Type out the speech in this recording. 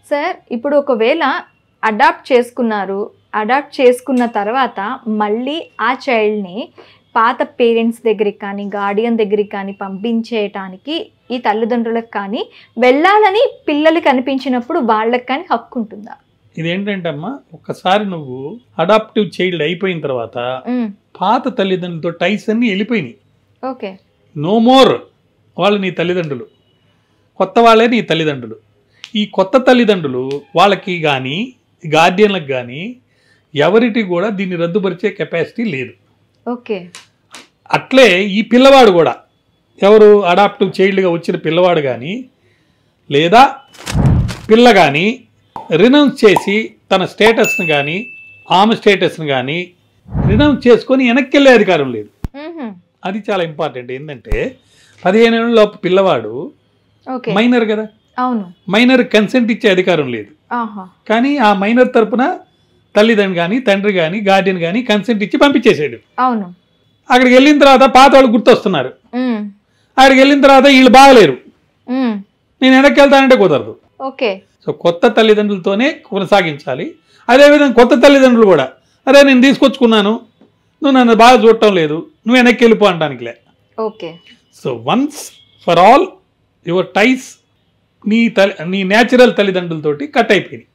Sir ఇప్పుడు ఒకవేళ adapt చేసుకున్న తర్వాత మళ్ళీ ఆ చైల్డ్ని పాత పేరెంట్స్ దగ్గరికి కానీ గార్డియన్ దగ్గరికి కానీ పంపించేయటానికి ఈ తల్లిదండ్రులకు కానీ వెళ్ళాలని పిల్లలకి అనిపించినప్పుడు వాళ్ళకి కానీ హక్కు ఉంటుందా? ఇదేంటంటే అమ్మా, ఒక్కసారి నువ్వు అడాప్టివ్ చైల్డ్ అయిపోయిన తర్వాత పాత తల్లిదండ్రులతో టైస్ అన్ని వెళ్ళిపోయినాయి. ఓకే, నో మోర్ వాళ్ళు నీ తల్లిదండ్రులు, కొత్త వాళ్ళే నీ తల్లిదండ్రులు. ఈ కొత్త తల్లిదండ్రులు వాళ్ళకి కానీ గార్డియన్లకు కానీ ఎవరికి కూడా దీన్ని రద్దుపరిచే కెపాసిటీ లేదు. ఓకే, అట్లే ఈ పిల్లవాడు కూడా, ఎవరు అడాప్టివ్ చైల్డ్గా వచ్చిన పిల్లవాడు కానీ లేదా పిల్ల కానీ రినౌన్స్ చేసి తన స్టేటస్ని కానీ ఆమె స్టేటస్ని కానీ రినౌన్స్ చేసుకొని వెనక్కి వెళ్ళే అధికారం లేదు. అది చాలా ఇంపార్టెంట్. ఏంటంటే 15 ఏళ్ళ లోపు పిల్లవాడు మైనర్ కదా, అవును, మైనర్ కన్సెంట్ ఇచ్చే అధికారం లేదు. కానీ ఆ మైనర్ తరపున తల్లిదండ్రులు కానీ తండ్రి కానీ గార్డియన్ కానీ కన్సెంట్ ఇచ్చి పంపించేసాడు. అవును, అక్కడికి వెళ్ళిన తర్వాత పాత వాళ్ళు గుర్తొస్తున్నారు. అక్కడికి వెళ్ళిన తర్వాత వీళ్ళు బాగలేరు, నేను వెనక్కి వెళ్తానంటే కుదరదు. ఓకే, సో కొత్త తల్లిదండ్రులతోనే కొనసాగించాలి. అదేవిధంగా కొత్త తల్లిదండ్రులు కూడా, అరే నేను తీసుకొచ్చుకున్నాను, నువ్వు నన్ను బాగా చూడటం లేదు, నువ్వు వెనక్కి వెళ్ళిపో అనడానికిలే. Okay, so once for all your ties నీ న్యాచురల్ తల్లిదండ్రులతోటి కట్ అయిపోయింది.